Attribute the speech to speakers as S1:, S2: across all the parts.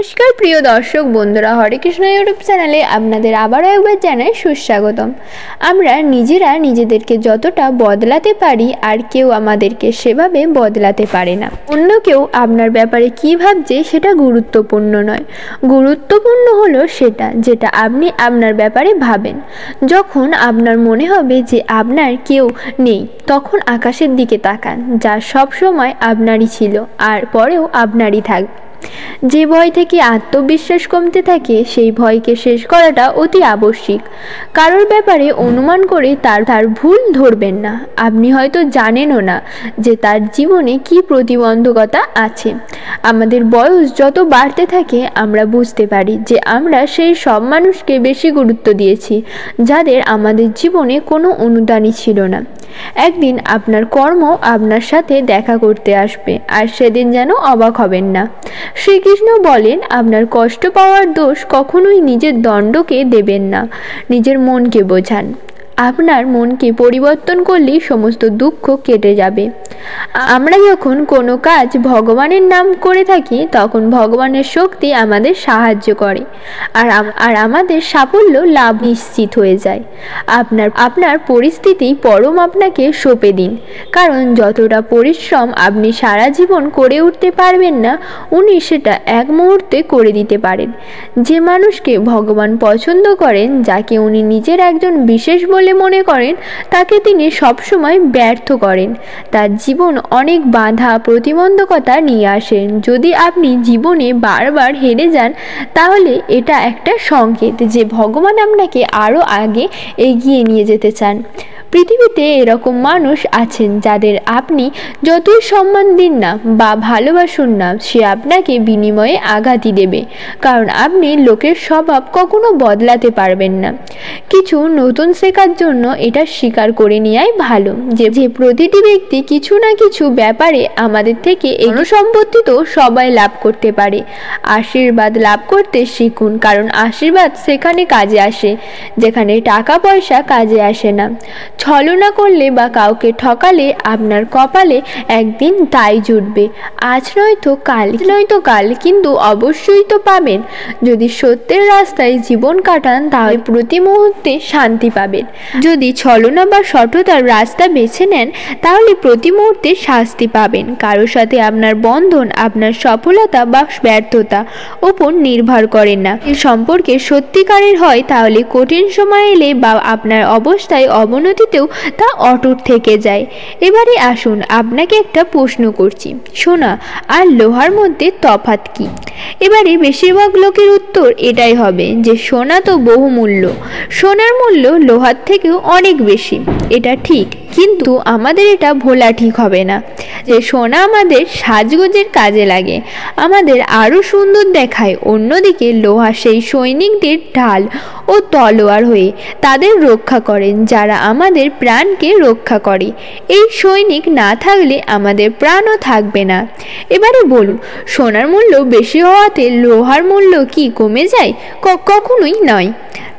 S1: নমস্কার প্রিয় দর্শক বন্ধুরা, হরে কৃষ্ণ ইউটিউব চ্যানেলে আপনাদের আবারও একবার জানাই সুস্বাগতম। আমরা নিজেরা নিজেদেরকে যতটা বদলাতে পারি আর কেউ আমাদেরকে সেভাবে বদলাতে পারে না। অন্য কেউ আপনার ব্যাপারে কী ভাবছে সেটা গুরুত্বপূর্ণ নয়, গুরুত্বপূর্ণ হলো সেটা যেটা আপনি আপনার ব্যাপারে ভাবেন। যখন আপনার মনে হবে যে আপনার কেউ নেই, তখন আকাশের দিকে তাকান, যা সব সময় আপনারই ছিল আর পরেও আপনারই থাকবে। যে ভয় থেকে আত্মবিশ্বাস কমতে থাকে সেই ভয়কে শেষ করাটা অতি আবশ্যিক। কারোর ব্যাপারে অনুমান করে তার ভুল ধরবেন না। আপনি হয়তো জানেনও না যে তার জীবনে কি প্রতিবন্ধকতা আছে। আমাদের বয়স যত বাড়তে থাকে আমরা বুঝতে পারি যে আমরা সেই সব মানুষকে বেশি গুরুত্ব দিয়েছি যাদের আমাদের জীবনে কোনো অনুদানই ছিল না। একদিন আপনার কর্ম আপনার সাথে দেখা করতে আসবে, আর সেদিন যেন অবাক হবেন না। শ্রীকৃষ্ণ বলেন, আপনার কষ্ট পাওয়ার দোষ কখনোই নিজের দণ্ডকে দেবেন না, নিজের মনকে বোঝান। আপনার মনকে পরিবর্তন করলেই সমস্ত দুঃখ কেটে যাবে। আমরা যখন কোনো কাজ ভগবানের নাম করে থাকি তখন ভগবানের শক্তি আমাদের সাহায্য করে আর আমাদের সাফল্য লাভ নিশ্চিত হয়ে যায়। আপনার পরিস্থিতি পরম আপনাকে সঁপে দিন, কারণ যতটা পরিশ্রম আপনি সারা জীবন করে উঠতে পারবেন না, উনি সেটা এক মুহূর্তে করে দিতে পারেন। যে মানুষকে ভগবান পছন্দ করেন, যাকে উনি নিজের একজন বিশেষ বলে মনে করেন, তাকে তিনি সবসময় ব্যর্থ করেন। তার জীবন অনেক বাধা প্রতিবন্ধকতা নিয়ে আসেন। যদি আপনি জীবনে বারবার হেরে যান, তাহলে এটা একটা সংকেত যে ভগবান আপনাকে আরও আগে এগিয়ে নিয়ে যেতে চান। পৃথিবীতে এরকম মানুষ আছেন যাদের আপনি যতই সম্মান দিন না বা ভালোবাসুন না, সে আপনাকে বিনিময়ে আঘাতই দেবে, কারণ আপনি লোকের স্বভাব কখনো বদলাতে পারবেন না। কিছু নতুন শেখার জন্য এটা স্বীকার করে নেওয়াই ভালো যে প্রতিটি ব্যক্তি কিছু না কিছু ব্যাপারে আমাদের থেকে সম্পত্তি তো সবাই লাভ করতে পারে। আশীর্বাদ লাভ করতে শিখুন, কারণ আশীর্বাদ সেখানে কাজে আসে যেখানে টাকা পয়সা কাজে আসে না। ছলনা করলে বা কাউকে ঠকালে আপনার কপালে একদিন তাই জুটবে। আজ নয়তো কাল, কিন্তু অবশ্যই তো পাবেন। যদি সত্যের রাস্তায় জীবন কাটান তাহলে প্রতি মুহূর্তে শান্তি পাবেন। যদি ছলনা বা সততার রাস্তা বেছে নেন তাহলে প্রতি মুহূর্তে শাস্তি পাবেন। কারোর সাথে আপনার বন্ধন আপনার সফলতা বা ব্যর্থতা উপর নির্ভর করে না। এই সম্পর্কে সত্যিকারের হয় তাহলে কঠিন সময় এলে বা আপনার অবস্থায় অবনতিতেও তা অটুট থেকে যায়। এবারে আসুন আপনাকে একটা প্রশ্ন করছি, সোনা আর লোহার মধ্যে তফাৎ কি? এবারে বেশিরভাগ লোকের উত্তর এটাই হবে যে সোনা তো বহুমূল্য, সোনার মূল্য লোহার থেকেও অনেক বেশি। এটা ঠিক, কিন্তু আমাদের এটা ভোলা ঠিক হবে না যে সোনা আমাদের সাজগোজের কাজে লাগে, আমাদের আরও সুন্দর দেখায়। অন্যদিকে লোহা সেই সৈনিকদের ঢাল ও তলোয়ার হয়ে তাদের রক্ষা করেন যারা আমাদের প্রাণকে রক্ষা করে। এই সৈনিক না থাকলে আমাদের প্রাণও থাকবে না। এবারে বলুন, সোনার মূল্য বেশি হওয়াতে লোহার মূল্য কি কমে যায়? কখনোই নয়।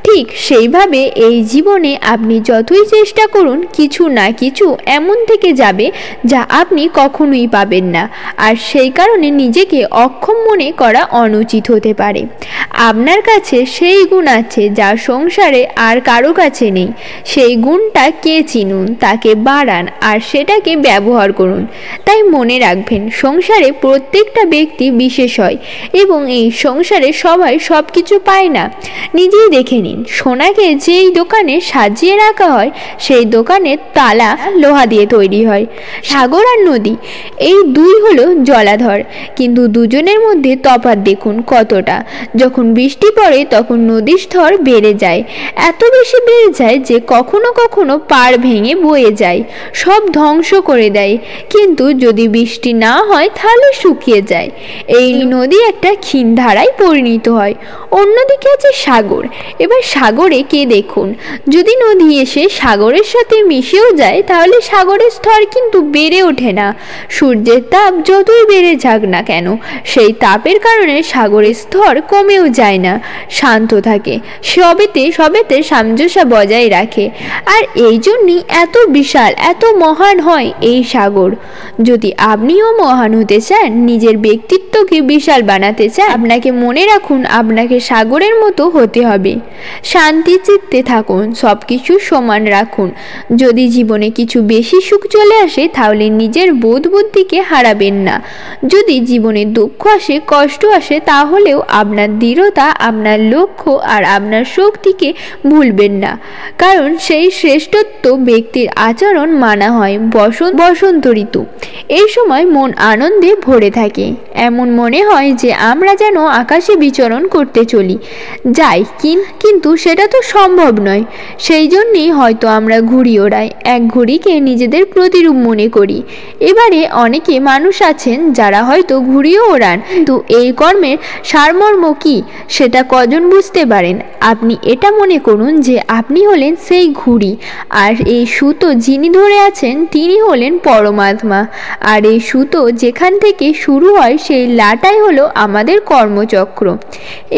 S1: ঠিক সেইভাবে এই জীবনে আপনি যতই চেষ্টা করুন, কিছু না কিছু এমন থেকে যাবে যা আপনি কখনোই পাবেন না, আর সেই কারণে নিজেকে অক্ষম মনে করা অনুচিত হতে পারে। আপনার কাছে সেই গুণ আছে যা সংসারে আর কারো কাছে নেই। সেই গুণটা কে চিনুন, তাকে বাড়ান আর সেটাকে ব্যবহার করুন। তাই মনে রাখবেন, সংসারে প্রত্যেকটা ব্যক্তি বিশেষ হয় এবং এই সংসারে সবাই সব কিছু পায় না। নিজেই দেখে নিন, সোনাকে যেই দোকানে সাজিয়ে রাখা হয় সেই দোকানের তালা লোহা দিয়ে তৈরি হয়। সাগর আর নদী, এই দুই হলো জলাধর, কিন্তু দুজনের মধ্যে তফাৎ দেখুন কতটা। যখন বৃষ্টি পড়ে তখন নদীর স্তর বেড়ে যায়, এত বেশি বেড়ে যায় যে কখনো কখনো পাড় ভেঙে বয়ে যায়, সব ধ্বংস করে দেয়। কিন্তু যদি বৃষ্টি না হয় তাহলে শুকিয়ে যায়। এই নদী একটা ক্ষীণ ধারায় পরিণত হয়। অন্যদিকে আছে সাগর। এবার সাগরে কে দেখুন, যদি নদী এসে সাগরের সাথে মিশেও যায় তাহলে সাগরের স্তর কিন্তু বেড়ে ওঠে না। সূর্যের তাপ যতই বেড়ে যাক না কেন, সেই তাপের কারণে সাগরের স্তর কমেও যায় না, শান্ত থাকে, সবেতে সামঞ্জস্য বজায় রাখে। আর এই জন্যই এত বিশাল, এত মহান হয় এই সাগর। যদি আপনিও মহান হতে চান, নিজের ব্যক্তিত্বকে বিশাল বানাতে চান, আপনাকে মনে রাখুন, আপনাকে সাগরের মতো হতে হবে। শান্তি চিত্তে থাকুন, সব কিছু সমান রাখুন। যদি জীবনে কিছু বেশি সুখ চলে আসে, তাহলে নিজের বোধ বুদ্ধিকে হারাবেন না। যদি জীবনে দুঃখ আসে, কষ্ট আসে, তাহলেও আপনার দৃঢ়তা, আপনার লক্ষ্য আর আপনার শক্তিকে ভুলবেন না। কারণ সেই শ্রেষ্ঠত্ব ব্যক্তির আচরণ মানা হয়। বসন্ত ঋতু, এই সময় মন আনন্দে ভরে থাকে। এমন মনে হয় যে আমরা যেন আকাশে বিচরণ করতে চলি যাই, কিন্তু সেটা তো সম্ভব নয়। সেই জন্যই হয়তো আমরা ঘুড়ি ওড়াই, এক ঘুড়িকে নিজেদের প্রতিরূপ মনে করি। এবারে অনেকে মানুষ আছেন যারা হয়তো ঘুড়িও ওড়ান, কিন্তু এই কর্মের সারমর্ম কি সেটা কজন বুঝতে পারেন? আপনি এটা মনে করুন যে আপনি হলেন সেই ঘুড়ি, আর এই সুতো যিনি ধরে আছেন তিনি হলেন পরমাত্মা। আর এই সুতো যেখান থেকে শুরু হয়, সেই লাটাই হলো আমাদের কর্মচক্র।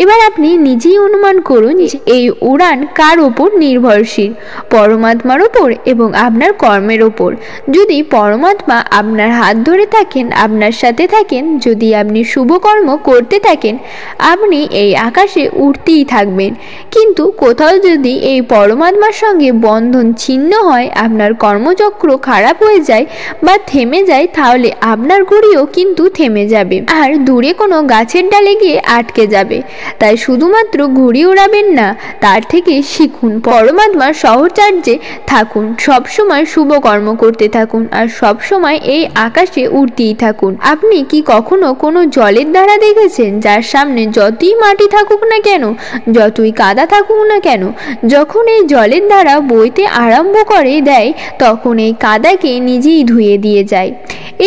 S1: এবার আপনি নিজেই অনুমান করুন যে এই উড়ান কার ওপর নির্ভরশীল? পরমাত্মার ওপর এবং আপনার কর্মের ওপর। যদি পরমাত্মা আপনার হাত ধরে থাকেন, আপনার সাথে থাকেন, যদি আপনি শুভ কর্ম করতে থাকেন, আপনি এই আকাশে উড়তেই থাকবেন। কিন্তু কোথাও যদি এই পরমাত্মার সঙ্গে বন্ধন ছিন্ন হয়, আপনার কর্মচক্র খারাপ হয়ে যায় বা থেমে যায়, তাহলে আপনার ঘুড়িও কিন্তু থেমে যাবে আর দূরে কোনো গাছের ডালে গিয়ে আটকে যাবে। তাই শুধুমাত্র ঘুড়ি উড়াবেন না, তার থেকে শিখুন, পরমাত্মার সহচর্যে থাকুন, সবসময় শুভ কর্ম করতে থাকুন আর সবসময় এই আকাশে উড়তেই থাকুন। আপনি কি কখনো কোনো জলের ধারা দেখেছেন যার সামনে যতই মাটি থাকুক না কেন, যতই কাদা থাকুক না কেন, যখন এই জলের ধারা বইতে আরম্ভ করে দেয়, তখন এই কাদাকে নিজেই ধুয়ে দিয়ে যায়,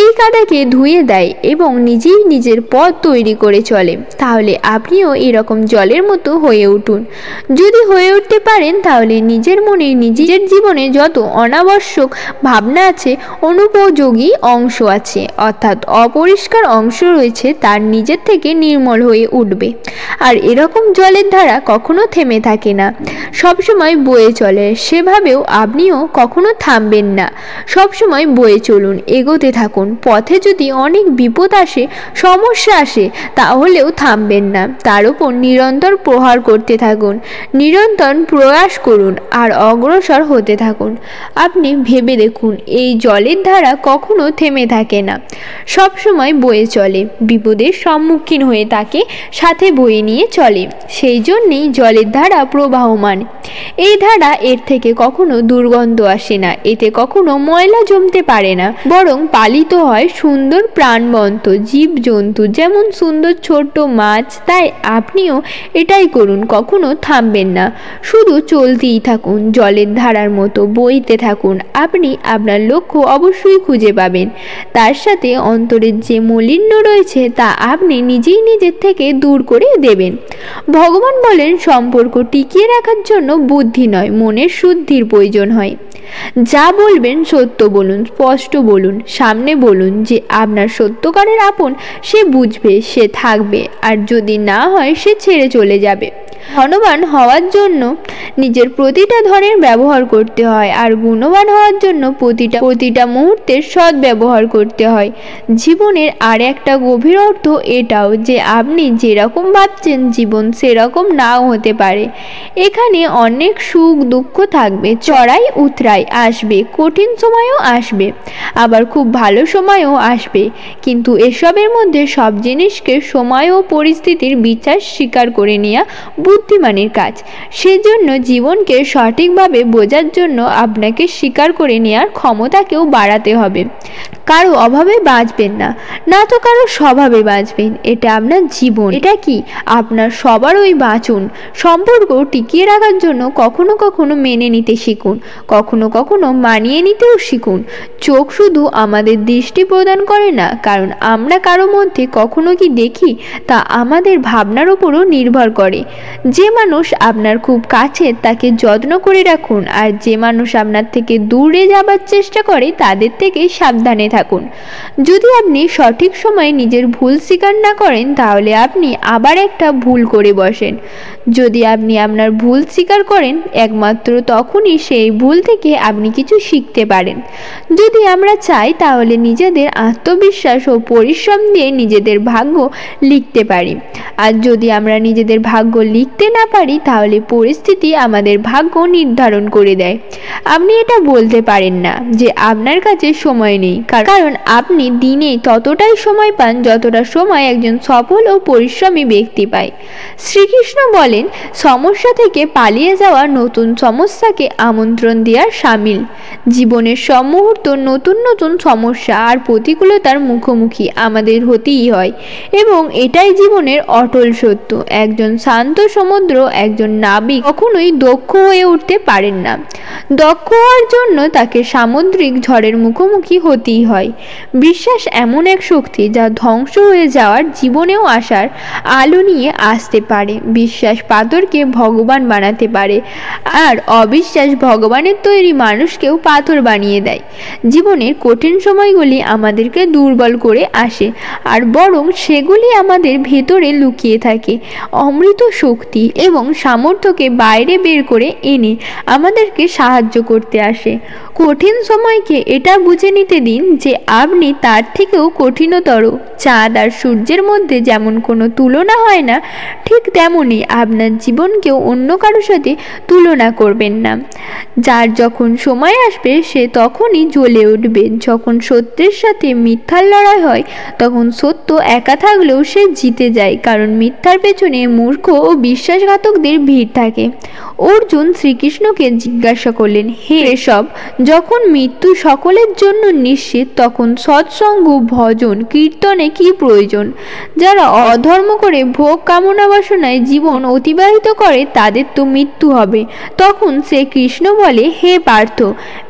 S1: এই কাদাকে ধুয়ে দেয় এবং নিজেই নিজের পথ তৈরি করে চলে। তাহলে আপনিও এরকম জলের মতো হয়ে উঠুন। যদি হয়ে উঠতে পারেন, তাহলে নিজের মনে, নিজের জীবনে যত অনাবশ্যক ভাবনা আছে, অনুপযোগী অংশ আছে, অর্থাৎ অপরিষ্কার অংশ রয়েছে, তার নিজের থেকে নির্মল হয়ে উঠবে। আর এরকম জলের ধারা কখনো থেমে থাকে না, সবসময় বয়ে চলে। সেভাবেও আপনিও কখনো থামবেন না, সবসময় বয়ে চলুন, এগোতে থাকুন। পথে যদি অনেক বিপদ আসে, সমস্যা আসে, তাহলেও থামবেন না, তার উপর নিরন্তর প্রহার করতে থাকুন, নিরন্তর প্রয়াস করুন আর অগ্রসর হতে থাকুন। আপনি ভেবে দেখুন, এই জলের ধারা কখনো থেমে থাকে না, সবসময় বয়ে চলে, বিপদের সম্মুখীন হয়ে তাকে সাথে বয়ে নিয়ে চলে। সেই জন্যেই জলের ধারা প্রবাহমান। এই ধারা, এর থেকে কখনো দুর্গন্ধ আসে না, এতে কখনো ময়লা জমতে পারে না, বরং পালিত হয় সুন্দর প্রাণবন্ত জীবজন্তু, যেমন সুন্দর ছোট্ট মাছ। তাই আপনিও এটাই করুন, কখনো থামবেন না, শুধু চলতেই থাকুন, জলের ধারার মতো বইতে থাকুন। আপনি আপনার লক্ষ্য অবশ্যই খুঁজে পাবেন। তার সাথে অন্তরের যে মলিন্য রয়েছে, তা আপনি নিজেই নিজের থেকে দূর করে দেবেন। ভগবান বলেন, সম্পর্ক টিকিয়ে রাখার জন্য বুদ্ধি নয়, মনের শুদ্ধির প্রয়োজন হয়। যা বলবেন সত্য বলুন, স্পষ্ট বলুন, সামনে বলুন। যে আপনার সত্যকারের আপন, সে বুঝবে, সে থাকবে, আর যদি না হয়, সে ছেড়ে চলে যাবে। ধনবান হওয়ার জন্য নিজের প্রতিটা ধনের ব্যবহার করতে হয়, আর গুণবান হওয়ার জন্য প্রতিটা মুহূর্তের সৎ ব্যবহার করতে হয়। জীবনের আর একটা গভীর অর্থ এটাও যে আপনি যেরকম ভাবছেন, জীবন সেরকম নাও হতে পারে। এখানে অনেক সুখ দুঃখ থাকবে, চড়াই উতরাই আসবে, কঠিন সময়ও আসবে, আবার খুব ভালো সময়ও আসবে। কিন্তু এসবের মধ্যে সব জিনিসকে সময় ও পরিস্থিতির বিচার স্বীকার করে নেওয়া বুদ্ধিমানের কাজ। সেজন্য জীবনকে সঠিকভাবে বোঝার জন্য আপনাকে স্বীকার করে নেওয়ার ক্ষমতাকেও বাড়াতে হবে। কারো অভাবে বাঁচবেন না, না তো কারো স্বভাবে বাঁচবেন। এটা আপনার জীবন, এটা কি আপনার সবারই বাঁচুন। সম্পর্ক টিকিয়ে রাখার জন্য কখনো কখনো মেনে নিতে শিখুন, কখনো কখনো মানিয়ে নিতেও শিখুন। চোখ শুধু আমাদের দৃষ্টি প্রদান করে না, কারণ আমরা কারো মধ্যে কখনো কি দেখি তা আমাদের ভাবনার উপরও নির্ভর করে। যে মানুষ আপনার খুব কাছে তাকে যত্ন করে রাখুন, আর যে মানুষ আপনার থেকে দূরে যাবার চেষ্টা করে তাদের থেকে সাবধানে থাকুন। যদি আপনি সঠিক সময়ে নিজের ভুল স্বীকার না করেন তাহলে আপনি আবার একটা ভুল করে বসেন। যদি আপনি আপনার ভুল স্বীকার করেন একমাত্র তখনই সেই ভুল থেকে আপনি কিছু শিখতে পারেন। যদি আমরা চাই তাহলে নিজেদের আত্মবিশ্বাস ও পরিশ্রম দিয়ে নিজেদের ভাগ্য লিখতে পারি, আর যদি আমরা নিজেদের ভাগ্য লিখতে না পারি তাহলে পরিস্থিতি আমাদের ভাগ্য নির্ধারণ করে দেয়। আপনি এটা বলতে পারেন না যে আপনার কাছে সময় নেই, কারণ আপনি দিনে ততটাই সময় পান যতটা সময় একজন সফল ও পরিশ্রমী ব্যক্তি পায়। শ্রীকৃষ্ণ বলেন, সমস্যা থেকে পালিয়ে যাওয়া নতুন সমস্যাকে আমন্ত্রণ দেওয়ার সামিল। জীবনের সব মুহূর্ত নতুন নতুন সমস্যা আর প্রতিকূলতার মুখোমুখি আমাদের হতেই হয়, এবং এটাই জীবনের অটল সত্য। একজন শান্ত সমুদ্র, একজন নাবিক কখনোই দক্ষ হয়ে উঠতে পারেন না। দক্ষ হওয়ার জন্য তাকে সামুদ্রিক ঝড়ের মুখোমুখি হতেই হয়। বিশ্বাস এমন এক শক্তি যা ধ্বংস হয়ে যাওয়ার জীবনেও আসার আলো নিয়ে আসতে পারে। বিশ্বাস পাথরকে ভগবান বানাতে পারে, আর অবিশ্বাস ভগবানের তৈরি মানুষকেও পাথর বানিয়ে দেয়। জীবনের কঠিন সময়গুলি আমাদেরকে দুর্বল করে আসে, আর বরং সেগুলি আমাদের ভেতরে লুকিয়ে থাকে অমৃত শক্তি এবং সামর্থ্যকে বাইরে বের করে এনে আমাদেরকে সাহায্য করতে আসে। কঠিন সময়কে এটা বুঝে নিতে দিন যে আপনি তার থেকেও কঠিনতর। চাঁদ আর সূর্যের মধ্যে যেমন কোনো তুলনা হয় না, ঠিক তেমনই আপনার জীবনকেও অন্য কারোর সাথে তুলনা করবেন না। যার যখন সময় আসবে সে তখনই জ্বলে উঠবে। যখন সত্যের সাথে মিথ্যার লড়াই হয় তখন সত্য একা থাকলেও সে জিতে যায়, কারণ মিথ্যার পেছনে মূর্খ ও বিশ্বাসঘাতকদের ভিড় থাকে। অর্জুন শ্রীকৃষ্ণকে জিজ্ঞাসা করলেন, হে ঋষভ, যখন মৃত্যু সকলের জন্য নিশ্চিত তখন সৎসঙ্গ, ভজন, কীর্তনে কি প্রয়োজন? যারা অধর্ম করে ভোগ কামনা বাসনায় জীবন অতিবাহিত করে তাদের তো মৃত্যু হবে। তখন সে কৃষ্ণ বলে, হে পার্থ,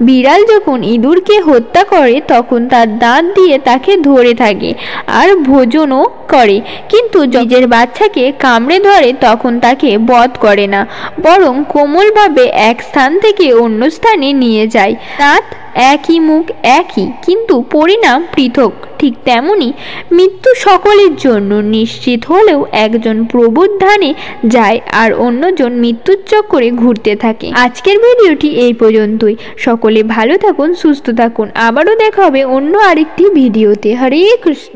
S1: বিড়াল যখন ইঁদুরকে হত্যা করে তখন তার দাঁত দিয়ে তাকে ধরে থাকে আর ভোজনও করে, কিন্তু নিজের বাচ্চাকে কামড়ে ধরে তখন তাকে বধ করে না, বরং কোমলভাবে এক স্থান থেকে অন্য স্থানে নিয়ে যায়। দাঁত একই, মুখ একই, কিন্তু পরিণাম পৃথক। ঠিক তেমনি মৃত্যু সকলের জন্য নিশ্চিত হলেও একজন প্রবুদ্ধানে যায় আর অন্যজন মৃত্যুর চক্করে ঘুরতে থাকে। আজকের ভিডিওটি এই পর্যন্তই। সকলে ভালো থাকুন, সুস্থ থাকুন। আবারও দেখা হবে অন্য আরেকটি ভিডিওতে। হরে কৃষ্ণ।